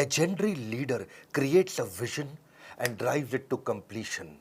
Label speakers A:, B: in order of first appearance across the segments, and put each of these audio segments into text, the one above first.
A: legendary leader creates a vision and drives it to completion.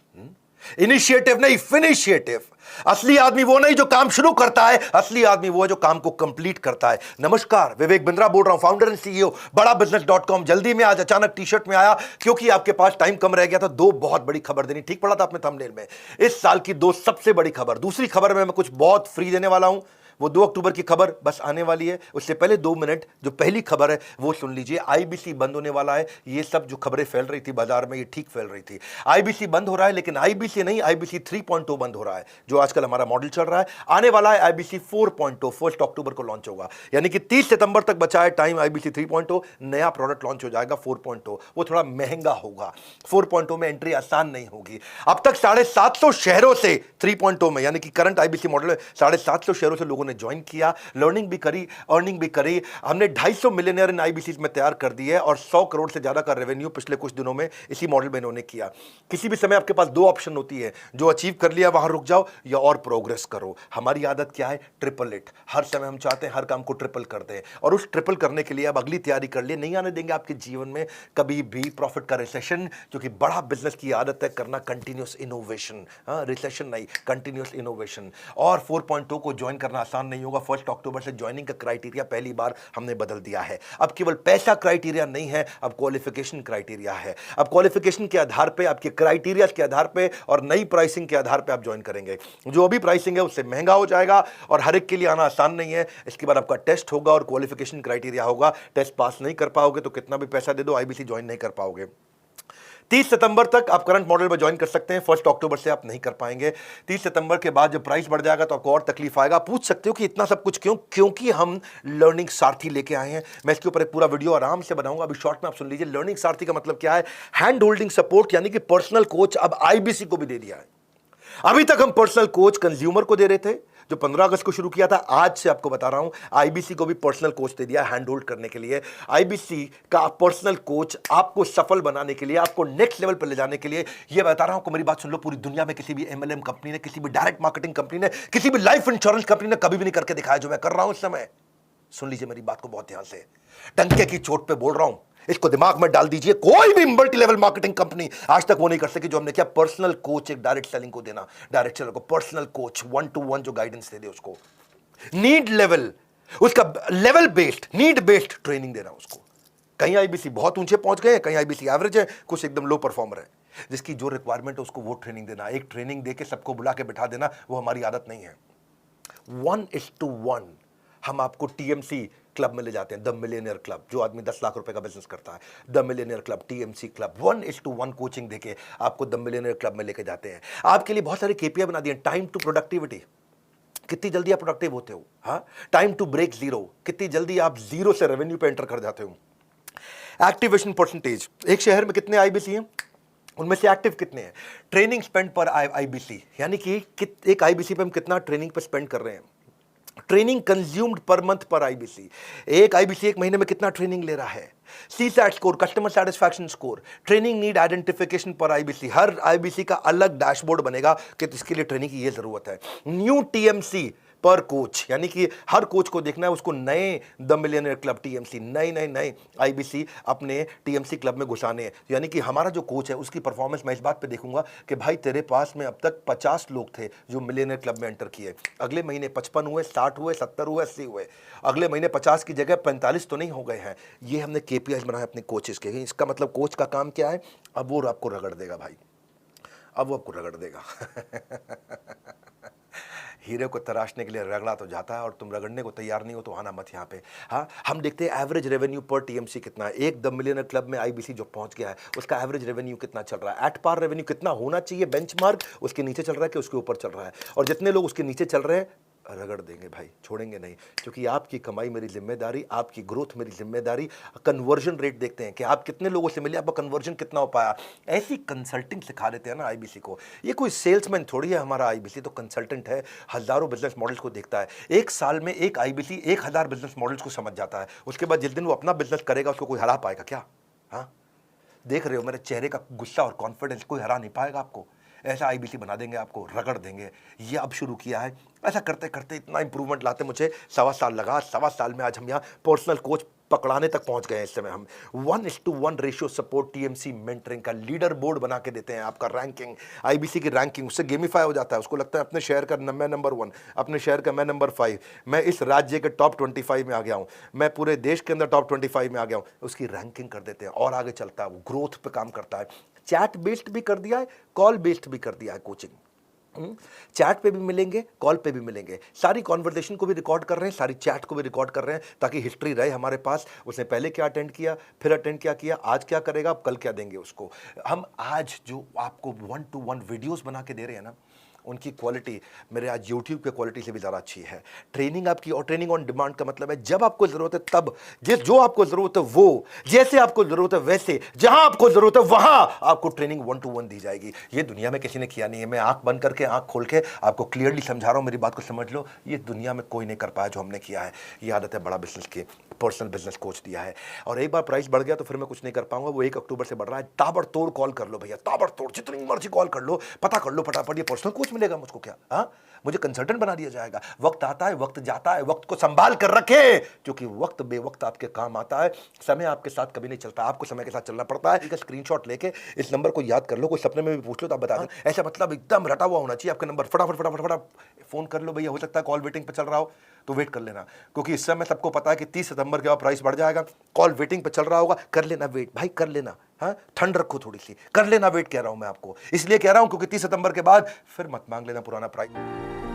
A: Initiative नहीं, फिनिशिएटिव. असली आदमी वो नहीं जो काम शुरू करता है, असली आदमी वो है जो काम को कंप्लीट करता है. नमस्कार, विवेक बिंद्रा बोल रहा हूं, फाउंडर एंड सीईओ बड़ा बिजनेस.com. जल्दी में आज अचानक टी शर्ट में आया क्योंकि आपके पास टाइम कम रह गया था. दो बहुत बड़ी खबर देनी. ठीक पड़ा था आपने थंबनेल में. इस साल की दो सबसे बड़ी खबर. दूसरी खबर में मैं कुछ बहुत फ्री देने वाला हूं. वो 2 अक्टूबर की खबर बस आने वाली है. उससे पहले 2 मिनट जो पहली खबर है वो सुन लीजिए. आईबीसी बंद होने वाला है. ये सब जो खबरें फैल रही थी बाजार में, ये ठीक फैल रही थी. आईबीसी बंद हो रहा है, लेकिन आईबीसी नहीं, आईबीसी 3.0 बंद हो रहा है, जो आजकल हमारा मॉडल चल रहा है. आने वाला है आईबीसी 4.0, 1 अक्टूबर को लॉन्च होगा. यानी कि 30 सितंबर तक बचा है टाइम. आईबीसी 3.0 नया प्रोडक्ट लॉन्च हो जाएगा. 4.0 वो थोड़ा महंगा होगा. 4.0 में एंट्री आसान नहीं होगी. अब तक 750 शहरों से 3.0 में, यानी कि करंट आईबीसी मॉडल में 750 शहरों से लोगों ने ज्वाइन किया. लर्निंग भी करी, अर्निंग भी करी. हमने 250 मिलियनर इन आईबीसी में तैयार कर दिए और 100 करोड़ से ज्यादा का रेवेन्यू पिछले कुछ दिनों में इसी मॉडल में इन्होंने किया. किसी भी समय आपके पास 2 ऑप्शन होती है. जो अचीव कर लिया वहां रुक जाओ या और प्रोग्रेस करो. हमारी आदत क्या है? Triple it. हर समय हम चाहते हैं हर काम को ट्रिपल कर दें, और उस ट्रिपल करने के लिए अब अगली तैयारी कर लिए. नहीं आने देंगे आपके जीवन में कभी भी प्रॉफिट का रिसेशन, क्योंकि बड़ा बिजनेस की आदत है करना कंटिन्यूअस इनोवेशन. रिसेशन नहीं, कंटिन्यूअस इनोवेशन. और 4.0 को ज्वाइन करना आसान नहीं होगा. 1 अक्टूबर से ज्वाइनिंग का क्राइटेरिया पहली बार हमने बदल दिया है. अब केवल पैसा क्राइटेरिया नहीं है, अब क्वालिफिकेशन क्राइटेरिया है. अब क्वालिफिकेशन के आधार पे, आपके क्राइटेरिया के आधार पे और नई प्राइसिंग के आधार पे आप ज्वाइन करेंगे. जो अभी प्राइसिंग है उससे महंगा हो जाएगा और हर एक के लिए आना आसान नहीं है. इसके बाद आपका टेस्ट होगा और क्वालिफिकेशन क्राइटेरिया होगा. टेस्ट पास नहीं कर पाओगे तो कितना भी पैसा दे दो आईबीसी ज्वाइन नहीं कर पाओगे. 30 सितंबर तक आप करंट मॉडल में ज्वाइन कर सकते हैं. 1 अक्टूबर से आप नहीं कर पाएंगे. 30 सितंबर के बाद जब प्राइस बढ़ जाएगा तो आपको और तकलीफ आएगा. पूछ सकते हो कि इतना सब कुछ क्यों? क्योंकि हम लर्निंग सारथी लेके आए हैं. मैं इसके ऊपर एक पूरा वीडियो आराम से बनाऊंगा. अभी शॉर्ट में आप सुन लीजिए. लर्निंग सारथी का मतलब क्या है? हैंड होल्डिंग सपोर्ट, यानी कि पर्सनल कोच अब आईबीसी को भी दे दिया है. अभी तक हम पर्सनल कोच कंज्यूमर को दे रहे थे, जो 15 अगस्त को शुरू किया था. आज से आपको बता रहा हूं, आईबीसी को भी पर्सनल कोच दे दिया हैंड होल्ड करने के लिए. आईबीसी का पर्सनल कोच आपको सफल बनाने के लिए, आपको नेक्स्ट लेवल पर ले जाने के लिए. ये बता रहा हूं, मेरी बात सुन लो. पूरी दुनिया में किसी भी एमएलएम कंपनी ने, किसी भी डायरेक्ट मार्केटिंग कंपनी ने, किसी भी लाइफ इंश्योरेंस कंपनी ने कभी भी नहीं करके दिखाया जो मैं कर रहा हूं इस समय. सुन लीजिए मेरी बात को बहुत ध्यान से. डंके की चोट पे बोल रहा हूं, इसको दिमाग में डाल दीजिए. कोई भी मल्टी लेवल मार्केटिंग कंपनी आज तक वो नहीं कर सकी जो हमने किया. पर्सनल कोच, एक डायरेक्ट सेलिंग को देना, डायरेक्ट सेलर को पर्सनल कोच 1-to-1 जो गाइडेंस दे दे उसको. नीड लेवल, उसका level based, need based training देना उसको. कहीं आईबीसी बहुत ऊंचे पहुंच गए, कहीं आईबीसी एवरेज है, कुछ एकदम लो परफॉर्मर है. जिसकी जो रिक्वायरमेंट है उसको वो ट्रेनिंग देना. एक ट्रेनिंग देके सबको बुला के बिठा देना, वो हमारी आदत नहीं है. 1:1 हम आपको टीएमसी क्लब में ले जाते हैं. द मिलियनियर क्लब, जो आदमी 10 लाख रुपए का बिजनेस करता है, the millionaire club, TMC club. 1:1 coaching देके आपको द मिलियनियर क्लब में लेके जाते हैं. आपके लिए बहुत सारे केपीआई बना दिए. टाइम टू प्रोडक्टिविटी, कितनी जल्दी आप प्रोडक्टिव होते हो. हाँ, टाइम टू ब्रेक जीरो, कितनी जल्दी आप जीरो से रेवेन्यू पे एंटर कर जाते हो. एक्टिवेशन परसेंटेज, एक शहर में कितने आईबीसी हैं, उनमें से एक्टिव कितने हैं. ट्रेनिंग स्पेंड पर आईबीसी, यानी कि एक आईबीसी पे हम कितना ट्रेनिंग पे स्पेंड कर रहे हैं. ट्रेनिंग कंज्यूम्ड पर मंथ पर आईबीसी, एक आईबीसी एक महीने में कितना ट्रेनिंग ले रहा है. CSAT score, customer satisfaction score, training need identification पर आईबीसी. हर आईबीसी का अलग डैशबोर्ड बनेगा कि इसके लिए ट्रेनिंग की ये जरूरत है. न्यू टीएमसी पर कोच, यानी कि हर कोच को देखना है उसको नए द मिलियनियर क्लब टीएमसी, नए नए नए आईबीसी अपने टीएमसी क्लब में घुसाने हैं. यानी कि हमारा जो कोच है उसकी परफॉर्मेंस मैं इस बात पे देखूंगा कि भाई तेरे पास में अब तक 50 लोग थे जो मिलियनियर क्लब में एंटर किए. अगले महीने 55 हुए, 60 हुए, 70 हुए, 80 हुए. अगले महीने 50 की जगह 45 तो नहीं हो गए हैं. ये हमने केपीआई बनाया अपने कोचेस के. इसका मतलब कोच का काम क्या है? अब वो आपको रगड़ देगा भाई, अब वो आपको रगड़ देगा. हीरे को तराशने के लिए रगड़ा तो जाता है और तुम रगड़ने को तैयार नहीं हो तो आना मत यहाँ पे. हाँ, हम देखते हैं एवरेज रेवेन्यू पर टीएमसी कितना है. एक द मिलियनर क्लब में आईबीसी जो पहुंच गया है उसका एवरेज रेवेन्यू कितना चल रहा है. एट पार रेवेन्यू कितना होना चाहिए बेंचमार्क, उसके नीचे चल रहा है कि उसके ऊपर चल रहा है. और जितने लोग उसके नीचे चल रहे हैं रगड़ देंगे भाई, छोड़ेंगे नहीं. क्योंकि आपकी कमाई मेरी जिम्मेदारी, आपकी ग्रोथ मेरी जिम्मेदारी. कन्वर्जन रेट देखते हैं कि आप कितने लोगों से मिले, आपका कन्वर्जन कितना हो पाया. ऐसी कंसल्टिंग सिखा देते हैं ना आईबीसी को. ये कोई सेल्समैन थोड़ी है हमारा आईबीसी, तो कंसल्टेंट है. हजारों बिजनेस मॉडल्स को देखता है. एक साल में एक आईबीसी 1000 बिजनेस मॉडल्स को समझ जाता है. उसके बाद जिस दिन वो अपना बिजनेस करेगा उसको कोई हरा पाएगा क्या? हाँ, देख रहे हो मेरे चेहरे का गुस्सा और कॉन्फिडेंस, कोई हरा नहीं पाएगा आपको. ऐसा आईबीसी बना देंगे आपको, रगड़ देंगे. ये अब शुरू किया है. ऐसा करते करते इतना इंप्रूवमेंट लाते मुझे 1.25 साल लगा. 1.25 साल में आज हम यहाँ पर्सनल कोच पकड़ाने तक पहुंच गए हैं इस समय हम। 1:1 रेशियो सपोर्ट टीएमसी मेंटरिंग का लीडर बोर्ड बना के देते हैं, आपका रैंकिंग, आईबीसी की रैंकिंग उससे गेमिफाई हो जाता है। उसको लगता है अपने शहर का मैं नंबर 1, अपने शहर का मैं नंबर 5, मैं इस राज्य के टॉप 25 में आ गया हूं, मैं पूरे देश के अंदर टॉप 25 में आ गया हूं, उसकी रैंकिंग कर देते हैं और आगे चलता है, वो ग्रोथ पे काम करता है। चैट बेस्ड भी कर दिया है, कॉल बेस्ड भी कर दिया है कोचिंग। चैट पे भी मिलेंगे, कॉल पे भी मिलेंगे, सारी कॉन्वर्सेशन को भी रिकॉर्ड कर रहे हैं, सारी चैट को भी रिकॉर्ड कर रहे हैं, ताकि हिस्ट्री रहे हमारे पास, उसने पहले क्या अटेंड किया, फिर अटेंड क्या किया, आज क्या करेगा, अब कल क्या देंगे उसको। हम आज जो आपको 1-to-1 वीडियोस बना के दे रहे हैं ना, उनकी क्वालिटी मेरे आज यूट्यूब के क्वालिटी से भी ज़्यादा अच्छी है। ट्रेनिंग आपकी, और ट्रेनिंग ऑन डिमांड का मतलब है जब आपको ज़रूरत है तब, जो आपको ज़रूरत है वो, जैसे आपको ज़रूरत है वैसे, जहां आपको ज़रूरत है वहां आपको ट्रेनिंग 1-to-1 दी जाएगी। ये दुनिया में किसी ने किया नहीं है। मैं आंख बंद करके, आंख खोल के आपको क्लियरली समझा रहा हूं, मेरी बात को समझ लो। ये दुनिया में कोई नहीं कर पाया जो हमने किया है। ये आदत है बड़ा बिजनेस की, पर्सनल बिजनेस कोच दिया है। और एक बार प्राइस बढ़ गया तो फिर मैं कुछ नहीं कर पाऊंगा। वो 1 अक्टूबर से बढ़ रहा है। ताबड़तोड़ कॉल कर लो भैया, ताबड़तोड़, जितनी मर्जी कॉल कर लो, पता कर लो फटाफट। ये पर्सनल कोच मिलेगा मुझको क्या? हाँ, मुझे कंसल्टेंट बना दिया जाएगा। वक्त आता है, वक्त जाता है, वक्त को संभाल कर रखे, क्योंकि वक्त बेवक्त आपके काम आता है। समय आपके साथ कभी नहीं चलता, आपको समय के साथ चलना पड़ता है। इसका स्क्रीनशॉट लेके इस नंबर को याद कर लो, कोई सपने में भी पूछ लो तो आप बता दें। ऐसा मतलब एकदम रटा हुआ होना चाहिए आपका नंबर। फटाफट फटाफट फटाफट फोन कर लो भैया। हो सकता है कॉल वेटिंग पे चल रहा हो तो वेट कर लेना, क्योंकि इस समय सबको पता है कि 30 सितंबर के बाद प्राइस बढ़ जाएगा। कॉल वेटिंग पे चल रहा होगा, कर लेना वेट भाई, कर लेना। हाँ, ठंड रखो थोड़ी सी, कर लेना वेट, कह रहा हूं मैं आपको, इसलिए कह रहा हूं क्योंकि 30 सितंबर के बाद फिर मत मांग लेना पुराना प्राइस।